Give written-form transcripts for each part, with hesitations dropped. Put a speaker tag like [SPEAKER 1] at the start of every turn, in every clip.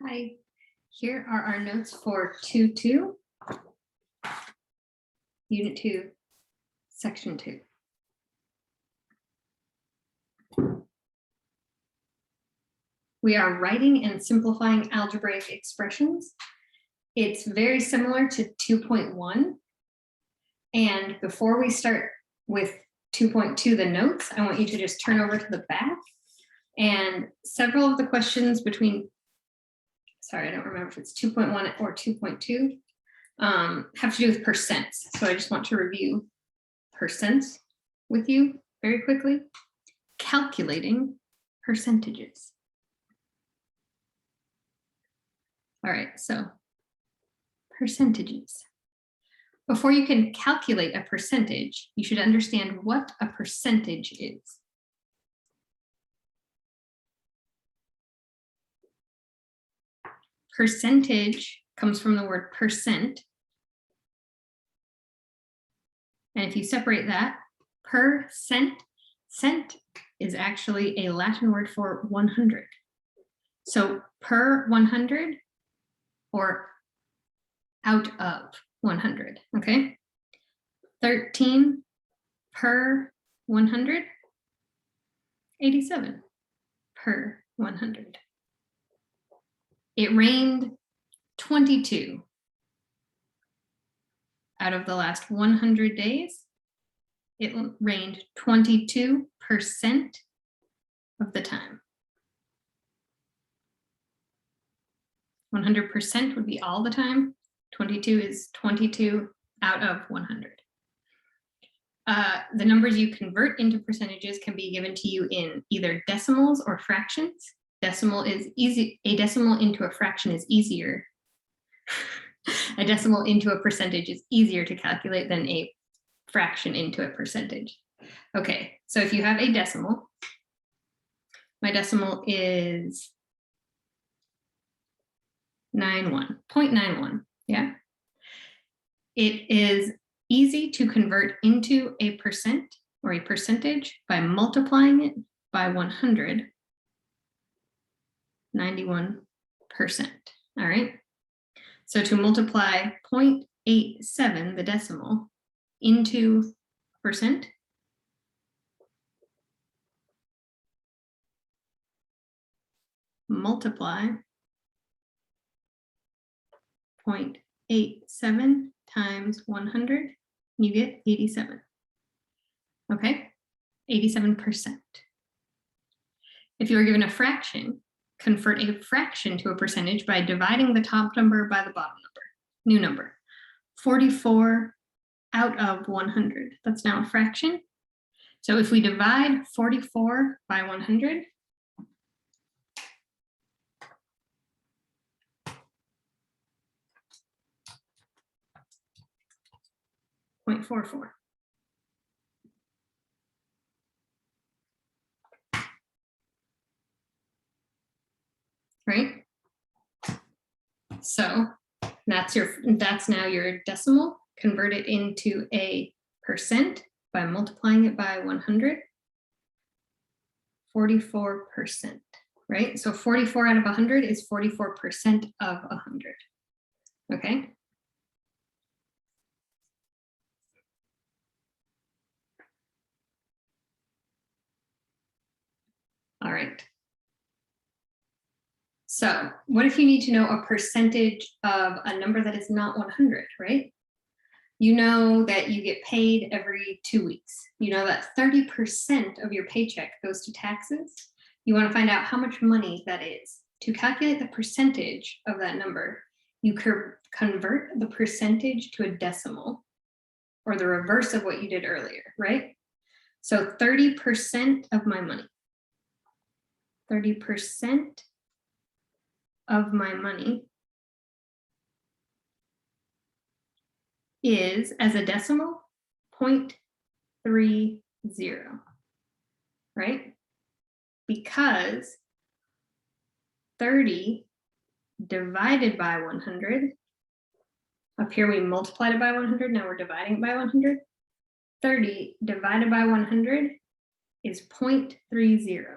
[SPEAKER 1] Hi, here are our notes for 2-2, Unit 2, Section 2. We are writing and simplifying algebraic expressions. It's very similar to 2.1. And before we start with 2.2, the notes, I want you to just turn over to the back. And several of the questions between, sorry, I don't remember if it's 2.1 or 2.2, have to do with percents. So I just want to review percents with you very quickly. Calculating percentages. All right, so percentages. Before you can calculate a percentage, you should understand what a percentage is. Percentage comes from the word percent. And if you separate that, percent, cent is actually a Latin word for 100. So per 100 or out of 100, okay? 13 per 100, 87 per 100. It rained 22 out of the last 100 days. It rained 22% of the time. 100% would be all the time. 22 is 22 out of 100. The numbers you convert into percentages can be given to you in either decimals or fractions. Decimal is easy. A decimal into a fraction is easier. A decimal into a percentage is easier to calculate than a fraction into a percentage. Okay, so if you have a decimal, my decimal is 0.91, yeah? It is easy to convert into a percent or a percentage by multiplying it by 100, 91%, all right? So to multiply 0.87, the decimal, into percent, multiply 0.87 times 100, you get 87. Okay, 87%. If you were given a fraction, convert a fraction to a percentage by dividing the top number by the bottom number, new number. 44 out of 100, that's now a fraction. So if we divide 44 by 100, .44. Right? So that's now your decimal. Convert it into a percent by multiplying it by 100. 44%, right? So 44 out of 100 is 44% of 100. Okay. All right. So what if you need to know a percentage of a number that is not 100, right? You know that you get paid every 2 weeks. You know that 30% of your paycheck goes to taxes. You want to find out how much money that is. To calculate the percentage of that number, you convert the percentage to a decimal, or the reverse of what you did earlier, right? So 30% of my money. 30% of my money is, as a decimal, 0.30, right? Because 30 divided by 100, up here we multiplied it by 100, now we're dividing it by 100. 30 divided by 100 is 0.30.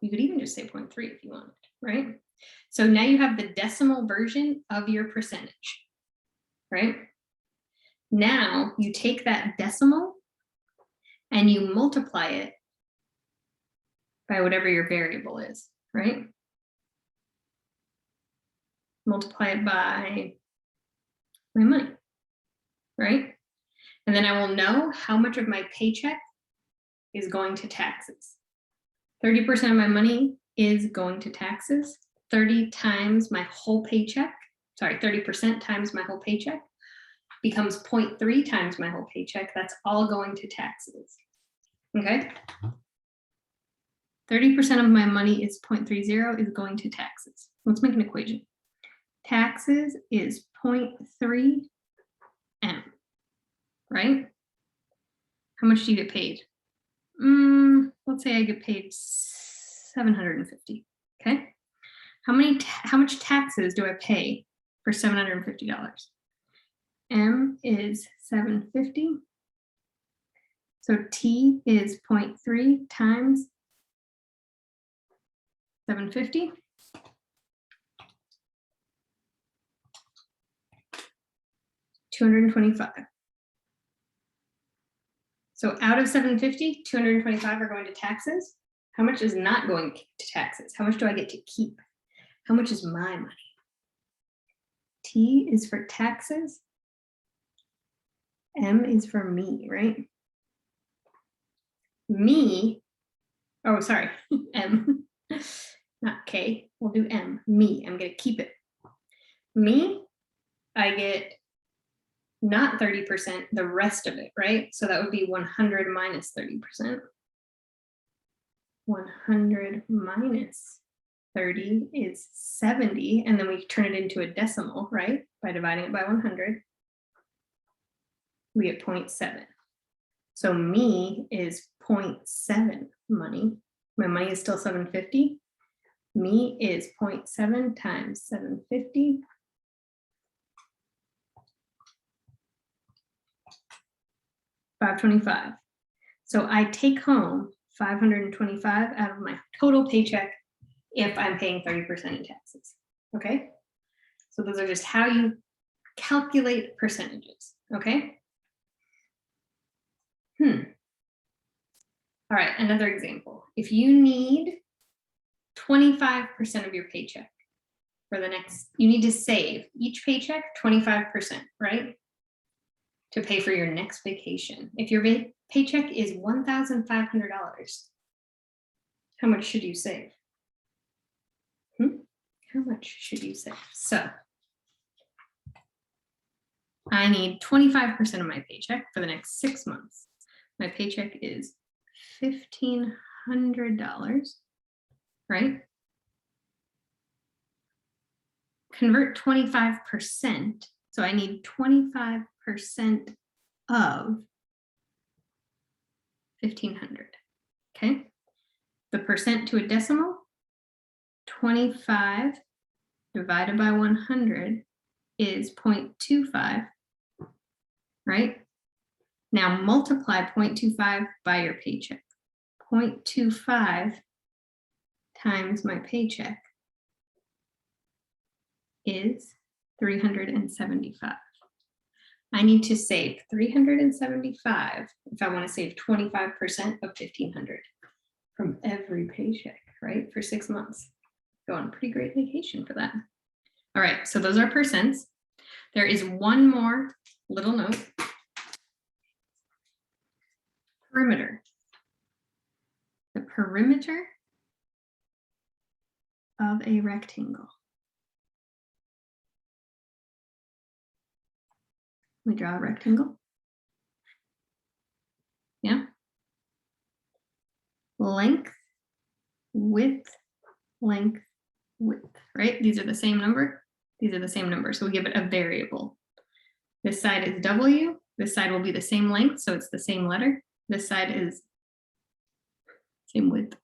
[SPEAKER 1] You could even just say 0.3 if you wanted, right? So now you have the decimal version of your percentage, right? Now you take that decimal and you multiply it by whatever your variable is, right? Multiply it by my money, right? And then I will know how much of my paycheck is going to taxes. 30% of my money is going to taxes. 30 times my whole paycheck, sorry, 30% times my whole paycheck becomes 0.3 times my whole paycheck. That's all going to taxes, okay? 30% of my money is 0.30 is going to taxes. Let's make an equation. Taxes is 0.3 M, right? How much do you get paid? Let's say I get paid $750, okay? How much taxes do I pay for $750? M is 750. So T is 0.3 times 750. $225. So out of 750, 225 are going to taxes. How much is not going to taxes? How much do I get to keep? How much is my money? T is for taxes. M is for me, right? Me, oh, sorry, M, not K, we'll do M, me, I'm gonna keep it. Me, I get not 30%, the rest of it, right? So that would be 100 minus 30%. 100 minus 30 is 70, and then we turn it into a decimal, right? By dividing it by 100, we get 0.7. So me is 0.7 money. My money is still 750. Me is 0.7 times 750. $525. So I take home $525 out of my total paycheck if I'm paying 30% in taxes. Okay? So those are just how you calculate percentages. Okay? All right, another example. If you need 25% of your paycheck for the next, you need to save each paycheck 25%, right? To pay for your next vacation. If your paycheck is $1,500, how much should you save? How much should you save? So I need 25% of my paycheck for the next 6 months. My paycheck is $1,500, right? Convert 25%. So I need 25% of 1,500, okay? The percent to a decimal, 25 divided by 100 is 0.25, right? Now multiply 0.25 by your paycheck. 0.25 times my paycheck is 375. I need to save 375 if I want to save 25% of 1,500 from every paycheck, right? For 6 months. Go on a pretty great vacation for that. All right, so those are percents. There is one more little note. Perimeter. The perimeter of a rectangle. We draw a rectangle. Yeah. Length, width, length, width, right? These are the same number. These are the same number. So we give it a variable. This side is W. This side will be the same length, so it's the same letter. This side is same width.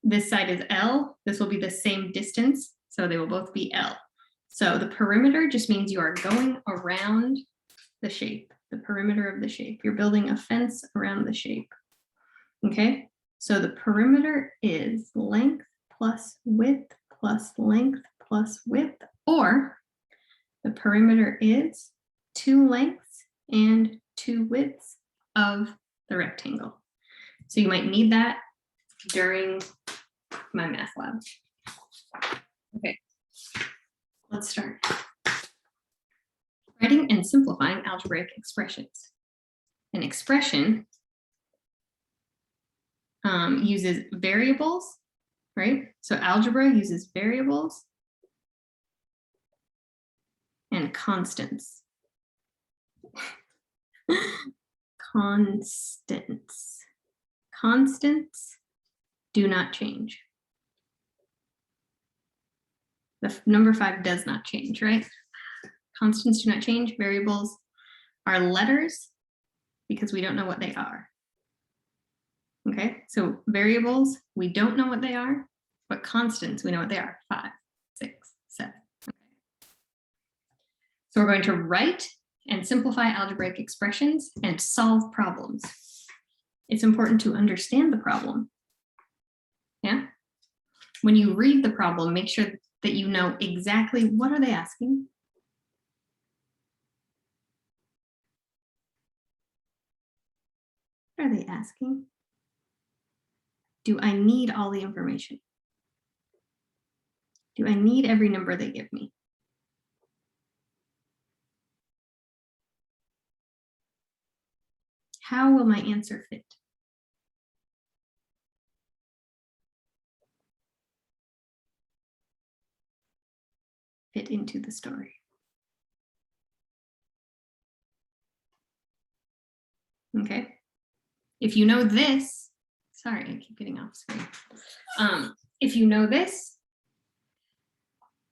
[SPEAKER 1] This side is L. This will be the same distance, so they will both be L. So the perimeter just means you are going around the shape, the perimeter of the shape. You're building a fence around the shape. Okay, so the perimeter is length plus width plus length plus width, or the perimeter is 2 lengths and 2 widths of the rectangle. So you might need that during my math lab. Okay, let's start. Writing and simplifying algebraic expressions. An expression uses variables, right? So algebra uses variables and constants. Constants do not change. The number 5 does not change, right? Constants do not change. Variables are letters because we don't know what they are. Okay, so variables, we don't know what they are, but constants, we know what they are. 5, 6, 7. Okay. So we're going to write and simplify algebraic expressions and solve problems. It's important to understand the problem. Yeah. When you read the problem, make sure that you know exactly what are they asking. What are they asking? Do I need all the information? Do I need every number they give me? How will my answer fit? Fit into the story. Okay. If you know this, sorry, I keep getting off screen. If you know this,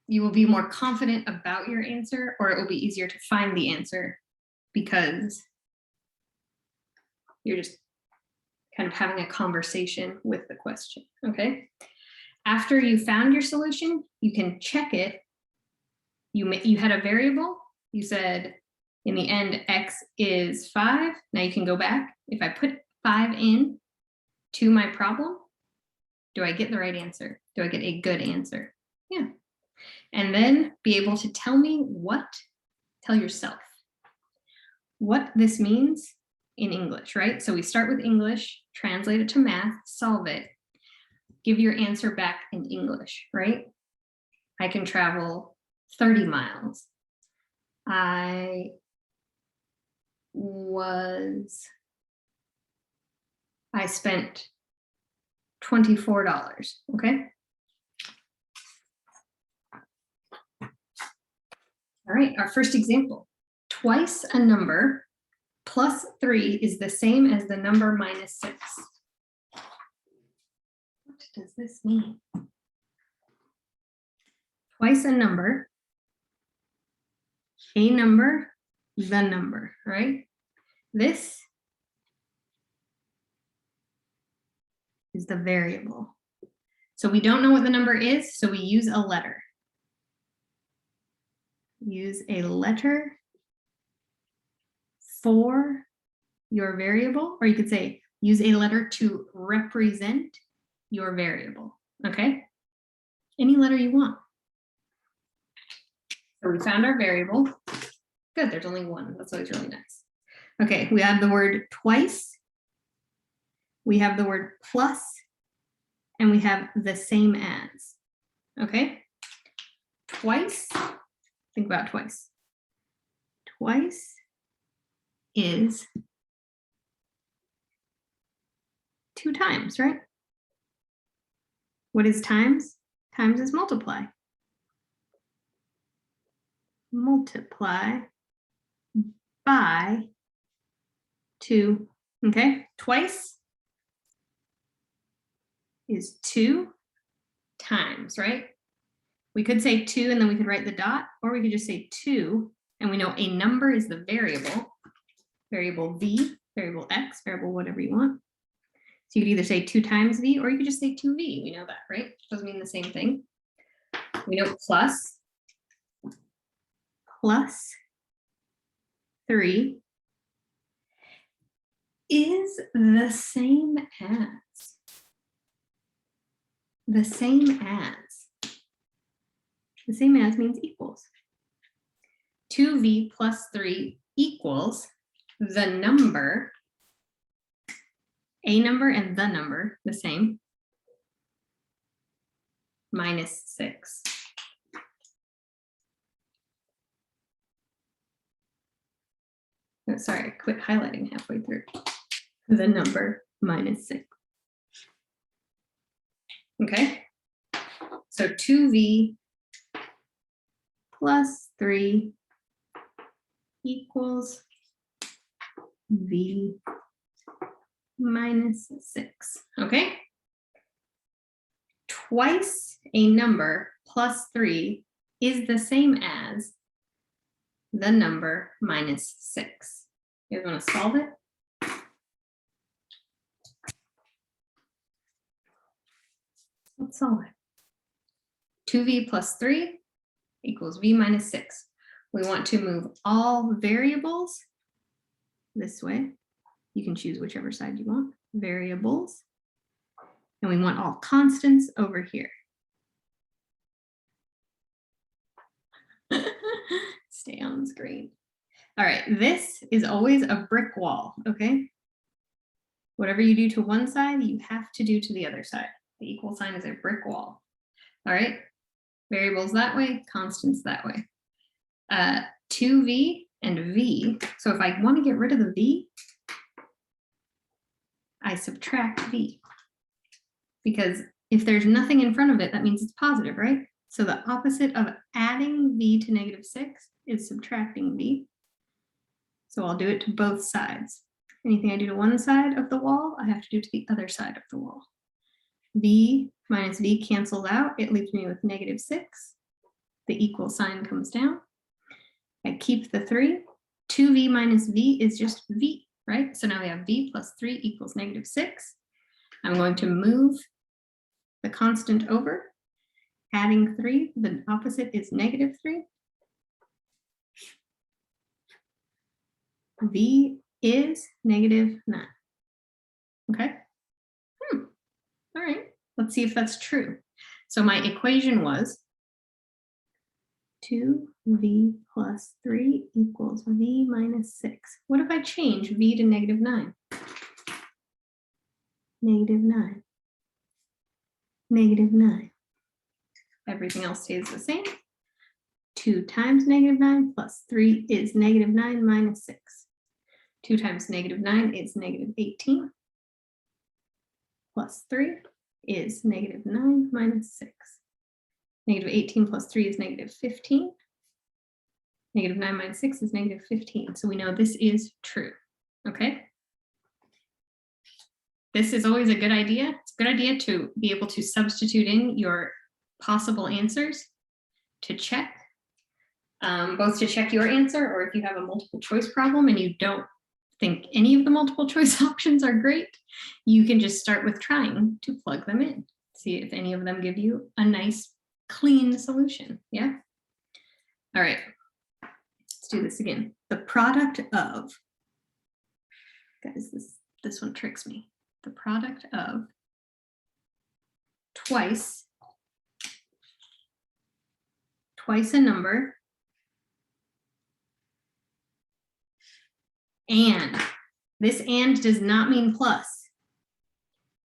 [SPEAKER 1] you will be more confident about your answer, or it will be easier to find the answer because you're just kind of having a conversation with the question, okay? After you found your solution, you can check it. You had a variable, you said in the end, x is 5. Now you can go back. If I put 5 in to my problem, do I get the right answer? Do I get a good answer? Yeah. And then be able to tell yourself what this means in English, right? So we start with English, translate it to math, solve it, give your answer back in English, right? I can travel 30 miles. I spent $24, okay? All right, our first example. Twice a number plus 3 is the same as the number minus 6. What does this mean? Twice a number, the number, right? This is the variable. So we don't know what the number is, so we use a letter. Use a letter for your variable, or you could say use a letter to represent your variable, okay? Any letter you want. So we found our variable. Good, there's only one. That's always really nice. Okay, we have the word twice. We have the word plus, and we have the same as, okay? Twice, think about twice. Twice is 2 times, right? What is times? Times is multiply. Multiply by 2, okay? Twice is 2 times, right? We could say 2 and then we could write the dot, or we could just say 2 and we know a number is the variable v, variable x, variable whatever you want. So you could either say 2 times v, or you could just say 2v. We know that, right? Doesn't mean the same thing. We know plus 3 is the same as. The same as. The same as means equals. 2v plus 3 equals the number, a number and the number, the same, minus 6. Oh, sorry, I quit highlighting halfway through. The number minus 6. Okay, so 2v plus 3 equals v minus 6, okay? Twice a number plus 3 is the same as the number minus 6. You guys want to solve it? Let's solve it. 2v plus 3 equals v minus 6. We want to move all variables this way. You can choose whichever side you want. Variables. And we want all constants over here. Stay on the screen. All right, this is always a brick wall, okay? Whatever you do to one side, you have to do to the other side. The equal sign is a brick wall. All right, variables that way, constants that way. 2v and v. So if I want to get rid of the v, I subtract v. Because if there's nothing in front of it, that means it's positive, right? So the opposite of adding v to negative 6 is subtracting v. So I'll do it to both sides. Anything I do to one side of the wall, I have to do to the other side of the wall. V minus v cancels out. It leaves me with negative 6. The equal sign comes down. I keep the 3. 2v minus v is just v, right? So now we have v plus 3 equals negative 6. I'm going to move the constant over. Adding 3, the opposite is negative 3. V is negative 9. Okay. All right, let's see if that's true. So my equation was 2v plus 3 equals v minus 6. What if I change v to negative 9? Negative 9. Negative 9. Everything else stays the same. 2 times negative 9 plus 3 is negative 9 minus 6. 2 times negative 9 is negative 18. Plus 3 is negative 9 minus 6. Negative 18 plus 3 is negative 15. Negative 9 minus 6 is negative 15. So we know this is true, okay? This is always a good idea. It's a good idea to be able to substitute in your possible answers to check, both to check your answer, or if you have a multiple choice problem and you don't think any of the multiple choice options are great, you can just start with trying to plug them in. See if any of them give you a nice, clean solution, yeah? All right, let's do this again. The product of, guys, this one tricks me. The product of twice a number and. This and does not mean plus.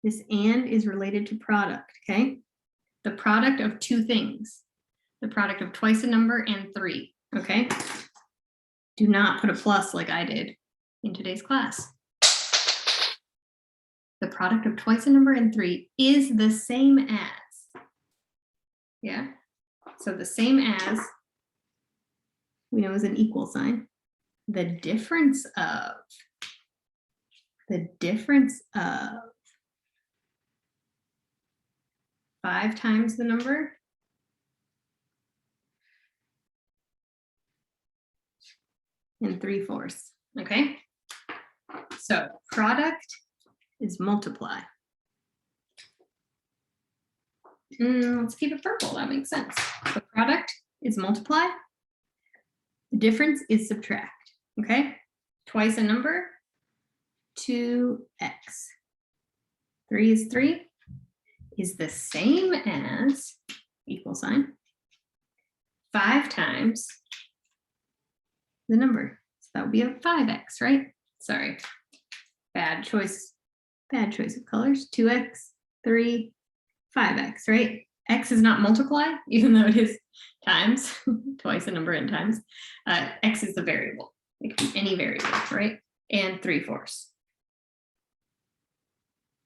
[SPEAKER 1] This and is related to product, okay? The product of two things. The product of twice a number and 3, okay? Do not put a plus like I did in today's class. The product of twice a number and 3 is the same as. Yeah? So the same as, we know is an equal sign. The difference of 5 times the number and 3/4, okay? So product is multiply. Let's keep it purple, that makes sense. The product is multiply. The difference is subtract, okay? Twice a number, 2x. 3 is the same as, equal sign, 5 times the number. So that would be a 5x, right? Sorry, bad choice of colors. 2x, 3, 5x, right? X is not multiply, even though it is times, twice a number and times. X is the variable. It could be any variable, right? And 3/4.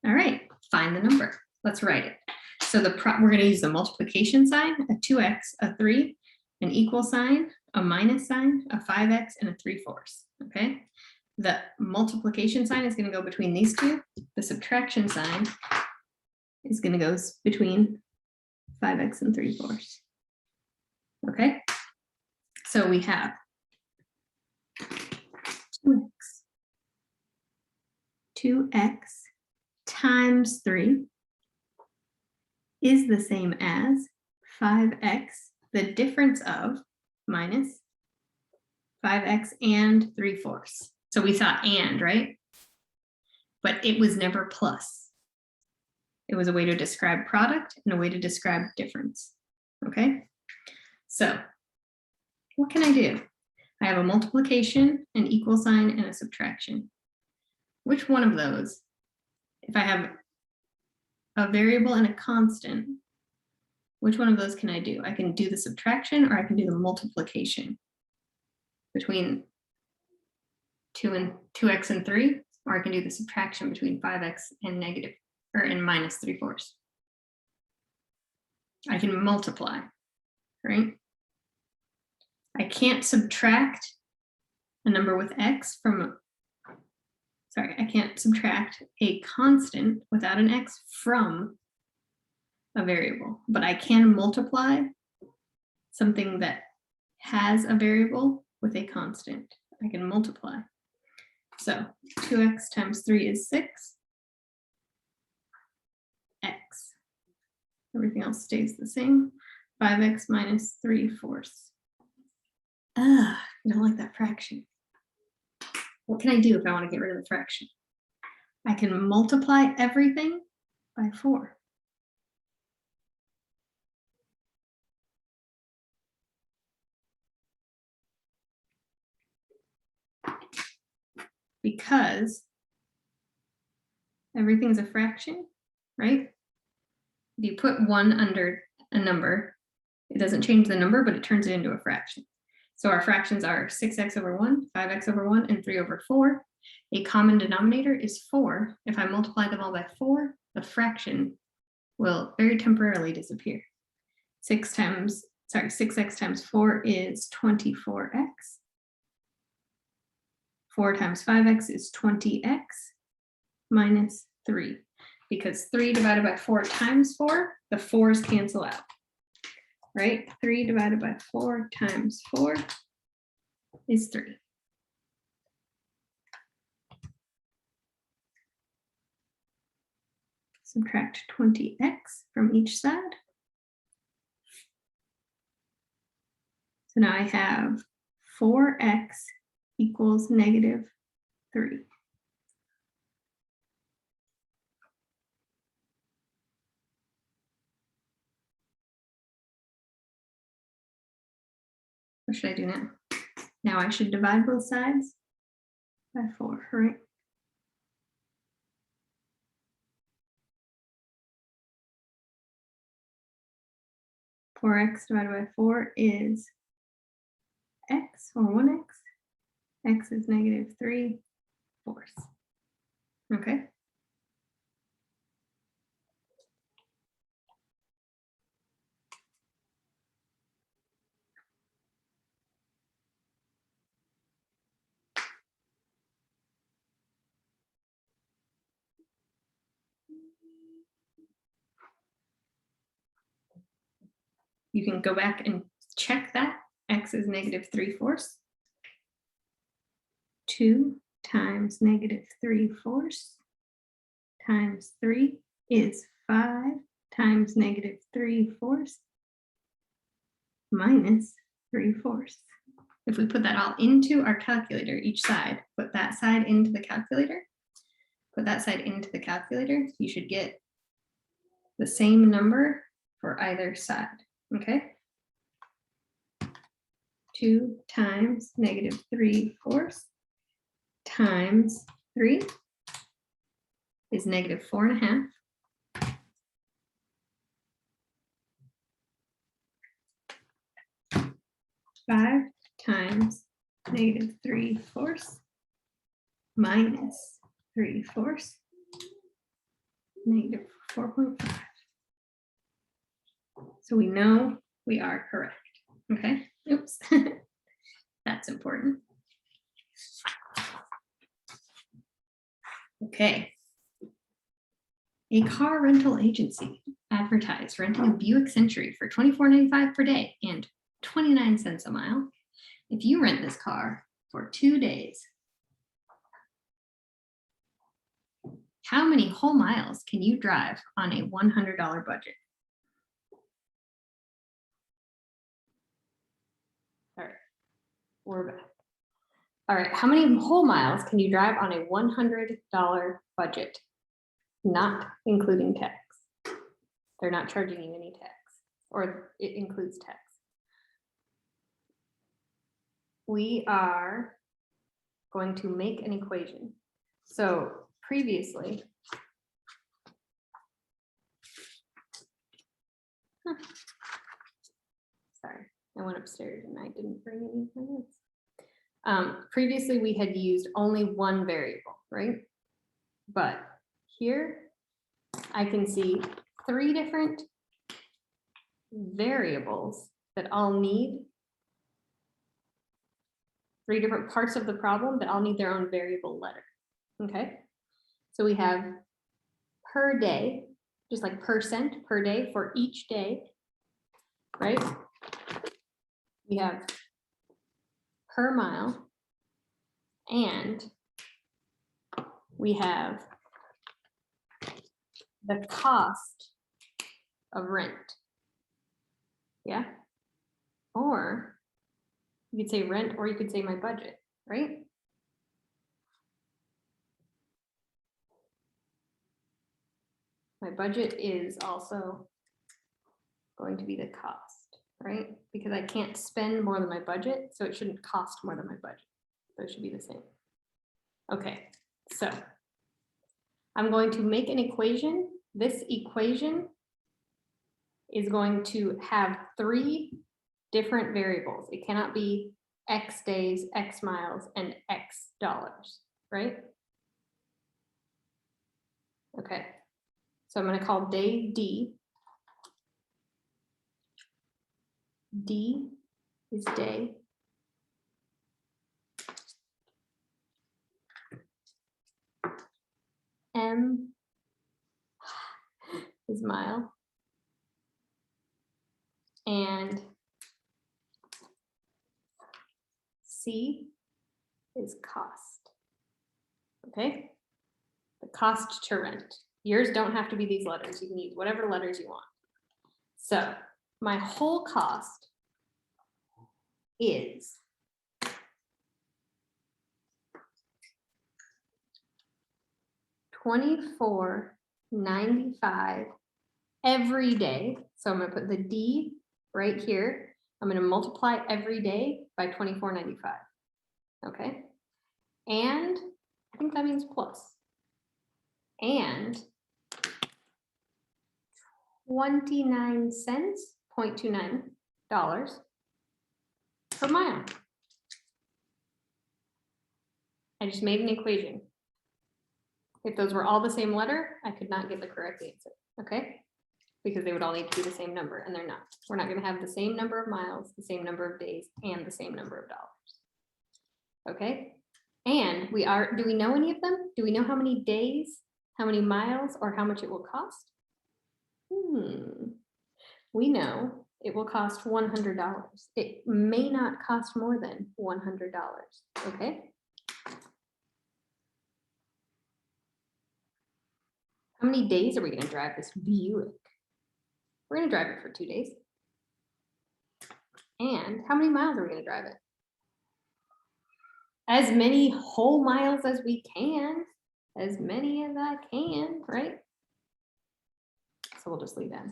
[SPEAKER 1] All right, find the number. Let's write it. So we're going to use the multiplication sign, a 2x, a 3, an equal sign, a minus sign, a 5x, and a 3/4. Okay. The multiplication sign is going to go between these two. The subtraction sign is going to go between 5x and 3/4. Okay. So we have 2x times 3 is the same as 5x, the difference of minus 5x and 3/4. So we thought and, right? But it was never plus. It was a way to describe product and a way to describe difference. Okay? So what can I do? I have a multiplication, an equal sign, and a subtraction. Which one of those, if I have a variable and a constant, which one of those can I do? I can do the subtraction or I can do the multiplication between 2x and 3, or I can do the subtraction between 5x and minus 3/4. I can multiply, right? I can't subtract a number with x from, I can't subtract a constant without an x from a variable, but I can multiply something that has a variable with a constant. I can multiply. So 2x times 3 is 6. X. Everything else stays the same. 5x minus 3/4. I don't like that fraction. What can I do if I want to get rid of the fraction? I can multiply everything by 4. Because everything's a fraction, right? If you put 1 under a number, it doesn't change the number, but it turns it into a fraction. So our fractions are 6x over 1, 5x over 1, and 3 over 4. A common denominator is 4. If I multiply them all by 4, the fraction will very temporarily disappear. 6x times 4 is 24x. 4 times 5x is 20x minus 3. Because 3 divided by 4 times 4, the 4's cancel out. Right? 3 divided by 4 times 4 is 3. Subtract 20x from each side. So now I have 4x equals negative 3. What should I do now? Now I should divide both sides by 4, right? Four x divided by 4 is x, or 1x. X is negative 3/4. Okay. You can go back and check that. X is negative 3/4. 2 times negative 3/4 times 3 is 5 times negative 3/4 minus 3/4. If we put that all into our calculator, each side, put that side into the calculator, you should get the same number for either side. Okay. 2 times -3/4 times 3 is -4.5. 5 times -3/4 minus 3/4 -4.5. So we know we are correct. Okay, oops, that's important. Okay. A car rental agency advertised renting a Buick Century for $24.95 per day and 29 cents a mile. If you rent this car for 2 days, how many whole miles can you drive on a $100 budget? All right, we're back. All right, how many whole miles can you drive on a $100 budget, not including tax? They're not charging you any tax, or it includes tax. We are going to make an equation. So previously, sorry, I went upstairs and I didn't bring any of my notes. Previously, we had used only one variable, right? But here, I can see 3 different variables that all need 3 different parts of the problem that all need their own variable letter. Okay, so we have per day, just like percent per day for each day, right? We have per mile, and we have the cost of rent. Yeah, or you could say rent, or you could say my budget, right? My budget is also going to be the cost, right? Because I can't spend more than my budget, so it shouldn't cost more than my budget. So it should be the same. Okay, so I'm going to make an equation. This equation is going to have 3 different variables. It cannot be X days, X miles, and X dollars, right? Okay, so I'm going to call day D. D is day. M is mile. And C is cost. Okay, the cost to rent. Yours don't have to be these letters. You can use whatever letters you want. So my whole cost is $24.95 every day. So I'm going to put the D right here. I'm going to multiply every day by $24.95. Okay, and I think that means plus. And 29 cents, $0.29 per mile. I just made an equation. If those were all the same letter, I could not get the correct answer, okay? Because they would all need to be the same number, and they're not. We're not gonna have the same number of miles, the same number of days, and the same number of dollars, okay? And do we know any of them? Do we know how many days, how many miles, or how much it will cost? We know it will cost $100. It may not cost more than $100, okay? How many days are we going to drive this Buick? We're going to drive it for 2 days. And how many miles are we going to drive it? As many whole miles as we can. As many as I can, right? So we'll just leave that.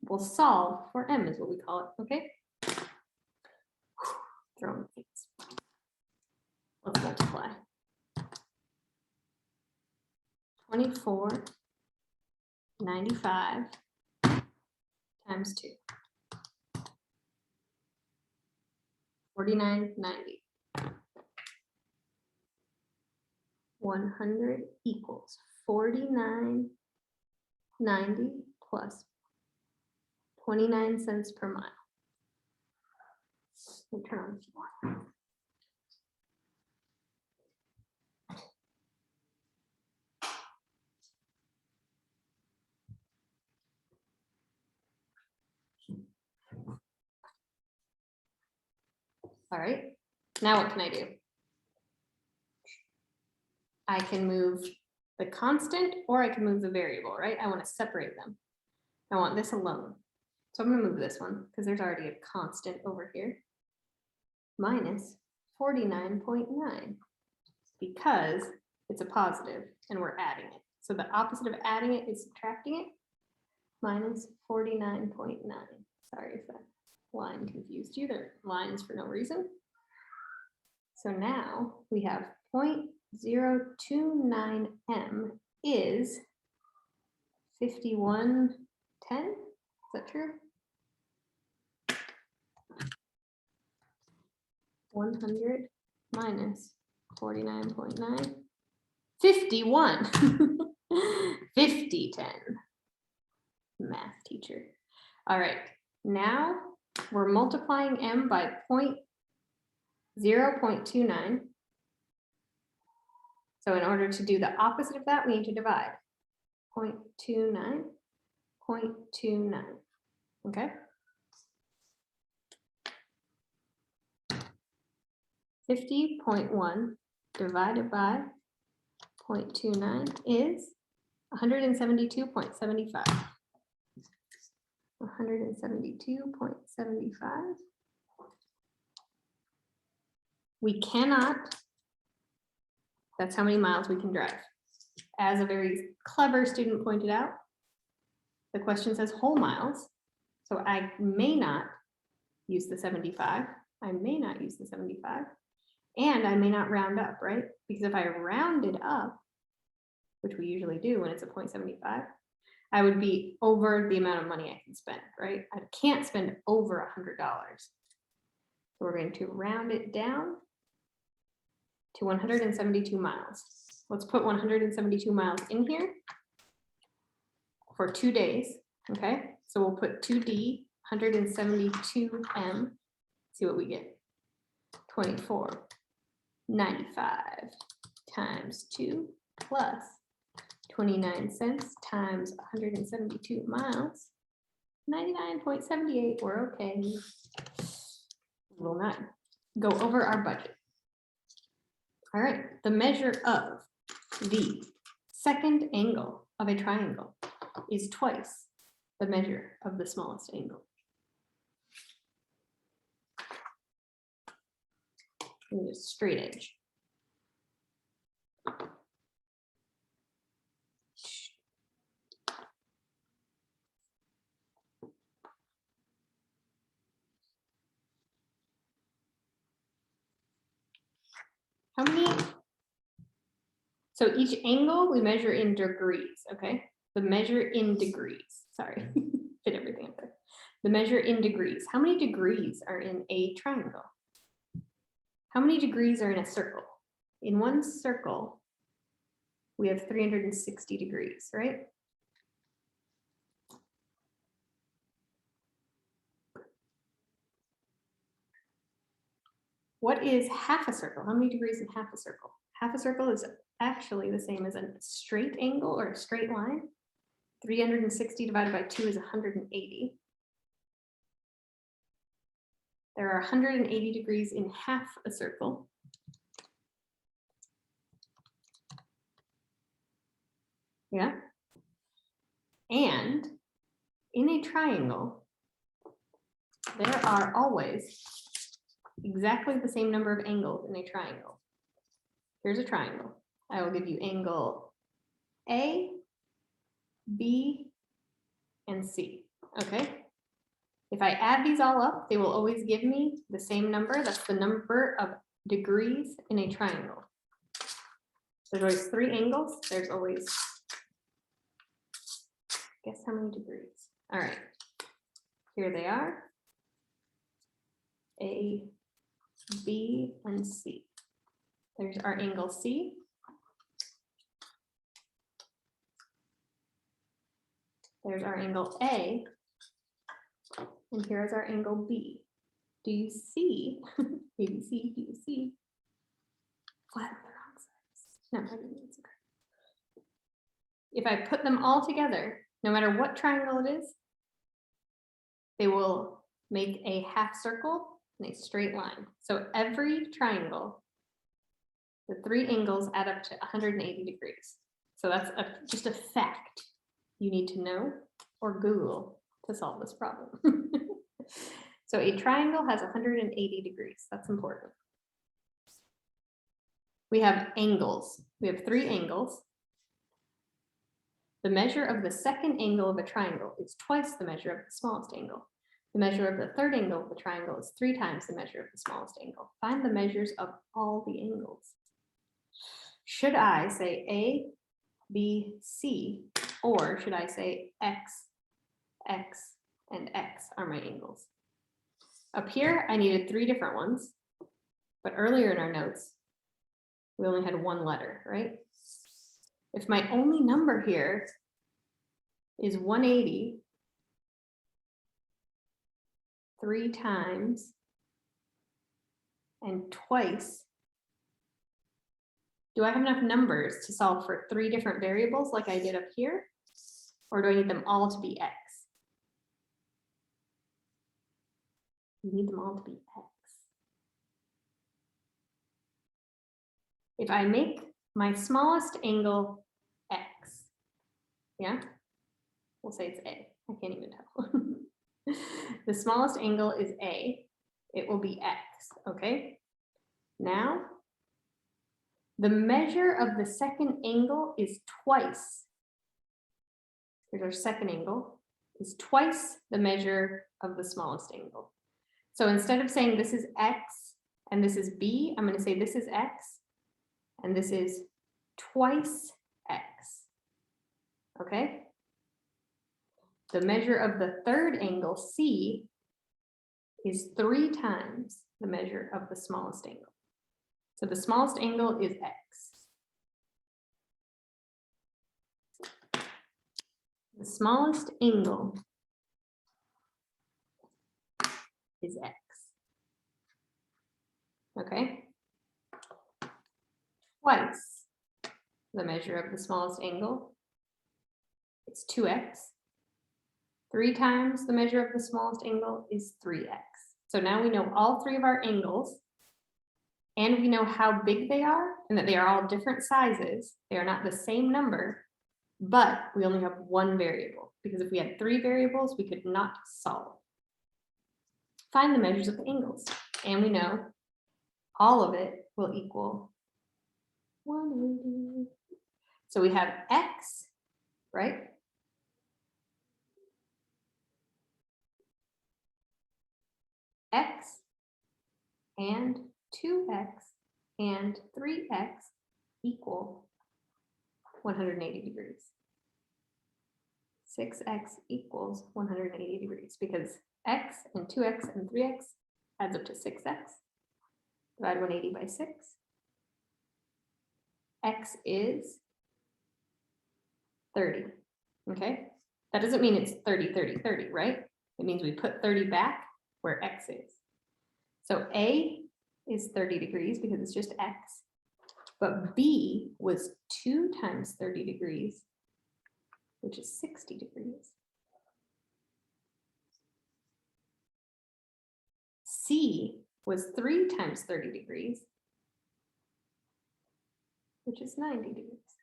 [SPEAKER 1] We'll solve for M is what we call it, okay?
[SPEAKER 2] throwing things. Let's multiply. 2495 times 2. 4990. 100 equals 4990 plus 29 cents per mile. Let me turn on the keyboard. All right, now what can I do? I can move the constant or I can move the variable, right? I want to separate them. I want this alone. So I'm going to move this one because there's already a constant over here. Minus 49.9 because it's a positive and we're adding it. So the opposite of adding it is subtracting it. Minus 49.9. Sorry if that line confused you. They're lines for no reason. So now we have 0.029m is 5110. Is that true? 100 minus 49.9. 51. 5010. Math teacher. All right, now we're multiplying m by 0.29. So in order to do the opposite of that, we need to divide 0.29, 0.29. Okay. 50.1 divided by 0.29 is 172.75. 172.75. We cannot, that's how many miles we can drive. As a very clever student pointed out, the question says whole miles. So I may not use the 75. I may not use the 75. And I may not round up, right? Because if I rounded up, which we usually do when it's a 0.75, I would be over the amount of money I can spend, right? I can't spend over $100. So we're going to round it down to 172 miles. Let's put 172 miles in here for 2 days, okay? So we'll put 2D, 172M, see what we get. 24.95 times 2 plus 29 cents times 172 miles, 99.78, we're okay. We will not go over our budget. All right, the measure of the second angle of a triangle is twice the measure of the smallest angle. And a straight edge. How many? So each angle we measure in degrees, okay? The measure in degrees, sorry, fit everything up there. The measure in degrees. How many degrees are in a triangle? How many degrees are in a circle? In one circle, we have 360 degrees, right? What is half a circle? How many degrees in half a circle? Half a circle is actually the same as a straight angle or a straight line. 360 divided by 2 is 180. There are 180 degrees in half a circle. Yeah. And in a triangle, there are always exactly the same number of angles in a triangle. Here's a triangle. I will give you angle A, B, and C, okay? If I add these all up, they will always give me the same number. That's the number of degrees in a triangle. There's always 3 angles. There's always, guess how many degrees? All right, here they are. A, B, and C. There's our angle C. There's our angle A. And here's our angle B. Do you see? ABC, do you see? Flat on the wrong sides. No, I didn't mean to. If I put them all together, no matter what triangle it is, they will make a half circle and a straight line. So every triangle, the 3 angles add up to 180 degrees. So that's just a fact you need to know or Google to solve this problem. So a triangle has 180 degrees. That's important. We have angles. We have 3 angles. The measure of the second angle of a triangle is twice the measure of the smallest angle. The measure of the third angle of the triangle is 3 times the measure of the smallest angle. Find the measures of all the angles. Should I say A, B, C, or should I say X, X, and X are my angles? Up here, I needed 3 different ones, but earlier in our notes, we only had 1 letter, right? If my only number here is 180, 3 times and twice, do I have enough numbers to solve for 3 different variables like I did up here? Or do I need them all to be X? You need them all to be X. If I make my smallest angle X, yeah, we'll say it's A. I can't even tell. The smallest angle is A. It will be X, okay? Now, the measure of the second angle is twice. Here's our second angle, is twice the measure of the smallest angle. So instead of saying this is X and this is B, I'm going to say this is X and this is twice X, okay? The measure of the third angle, C, is 3 times the measure of the smallest angle. So the smallest angle is X. The smallest angle is X. Okay? Twice the measure of the smallest angle, it's 2x. 3 times the measure of the smallest angle is 3x. So now we know all 3 of our angles, and we know how big they are, and that they are all different sizes. They are not the same number, but we only have 1 variable, because if we had 3 variables, we could not solve. Find the measures of the angles, and we know all of it will equal 180. So we have x, right? X and 2x and 3x equal 180 degrees. 6x equals 180 degrees because x and 2x and 3x adds up to 6x. Divide 180 by 6. X is 30, okay? That doesn't mean it's 30, 30, 30, right? It means we put 30 back where x is. So A is 30 degrees because it's just x, but B was 2 times 30 degrees, which is 60 degrees. C was 3 times 30 degrees, which is 90 degrees.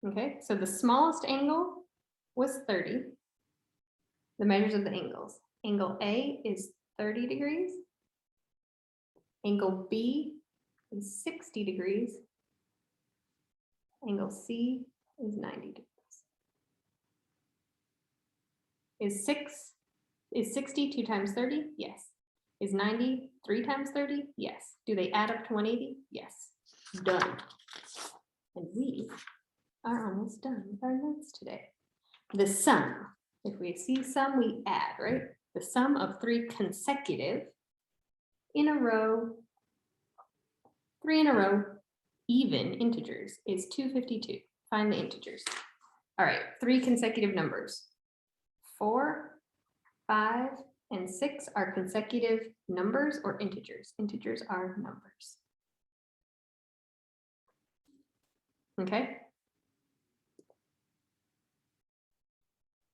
[SPEAKER 2] Okay, so the smallest angle was 30. The measures of the angles. Angle A is 30 degrees. Angle B is 60 degrees. Angle C is 90 degrees. Is 6 Is 60 2 times 30? Yes. Is 90 3 times 30? Yes. Do they add up to 180? Yes. Done. And we are almost done with our notes today. The sum, if we see sum, we add, right? The sum of 3 consecutive in a row, 3 in a row, even integers is 252. Find the integers. All right, 3 consecutive numbers. 4, 5, and 6 are consecutive numbers or integers. Integers are numbers. Okay.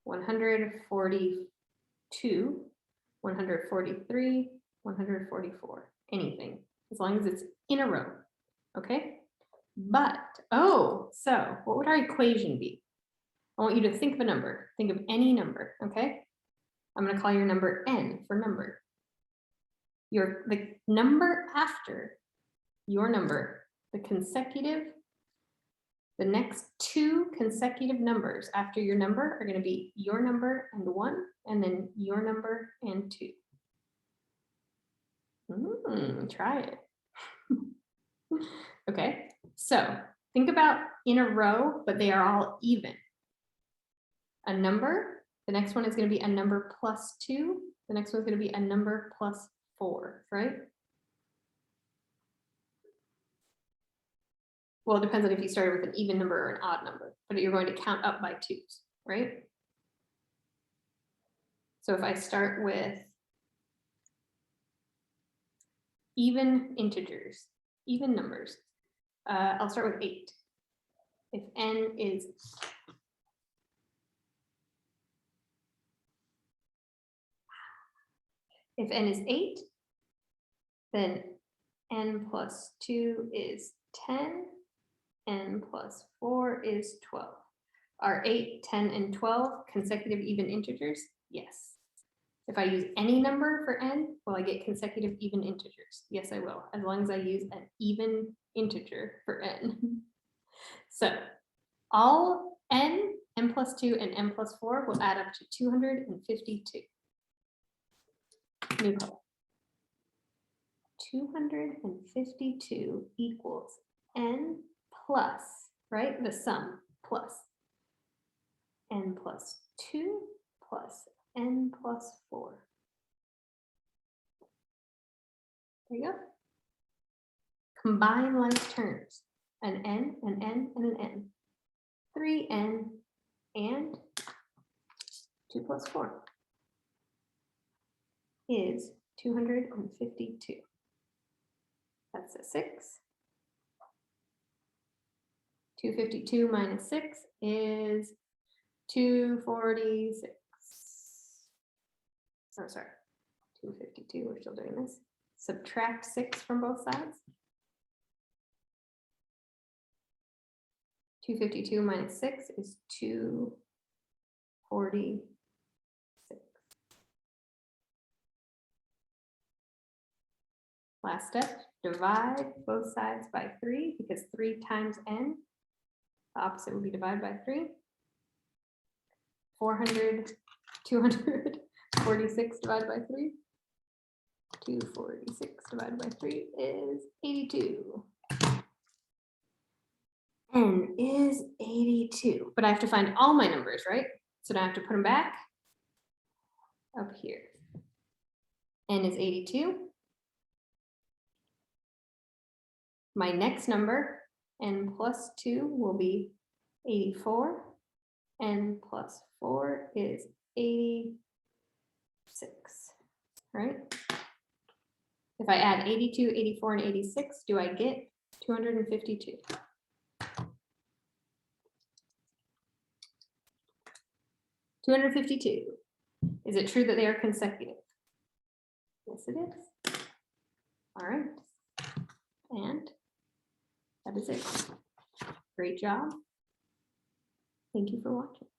[SPEAKER 2] 142, 143, 144, anything, as long as it's in a row. Okay. But, so what would our equation be? I want you to think of a number. Think of any number, okay? I'm going to call your number n for number. The number after your number, the next 2 consecutive numbers after your number are going to be your number and 1, and then your number and 2. Try it. Okay, so think about in a row, but they are all even. A number, the next one is going to be a number plus 2. The next one is going to be a number plus 4, right? Well, it depends on if you started with an even number or an odd number, but you're going to count up by 2s, right? So if I start with even integers, even numbers, I'll start with 8. If n is If n is 8, then n plus 2 is 10, n plus 4 is 12. Are 8, 10, and 12 consecutive even integers? Yes. If I use any number for n, will I get consecutive even integers? Yes, I will, as long as I use an even integer for n. So all n, n plus 2, and n plus 4 will add up to 252. New color. 252 equals n plus, right? The sum plus n plus 2 plus n plus 4. There you go. Combine like terms. An n, an n, and an n. 3n and 2 plus 4 is 252. That's a 6. 252 minus 6 is 246. Oh, sorry, 252, we're still doing this. Subtract 6 from both sides. 252 minus 6 is 246. Last step, divide both sides by 3, because 3 times n, the opposite would be divided by 3. 246 divided by 3. 246 divided by 3 is 82. N is 82, but I have to find all my numbers, right? So now I have to put them back up here. N is 82. My next number, n plus 2, will be 84. N plus 4 is 86, right? If I add 82, 84, and 86, do I get 252? Is it true that they are consecutive? Yes, it is. All right. And that is it. Great job. Thank you for watching.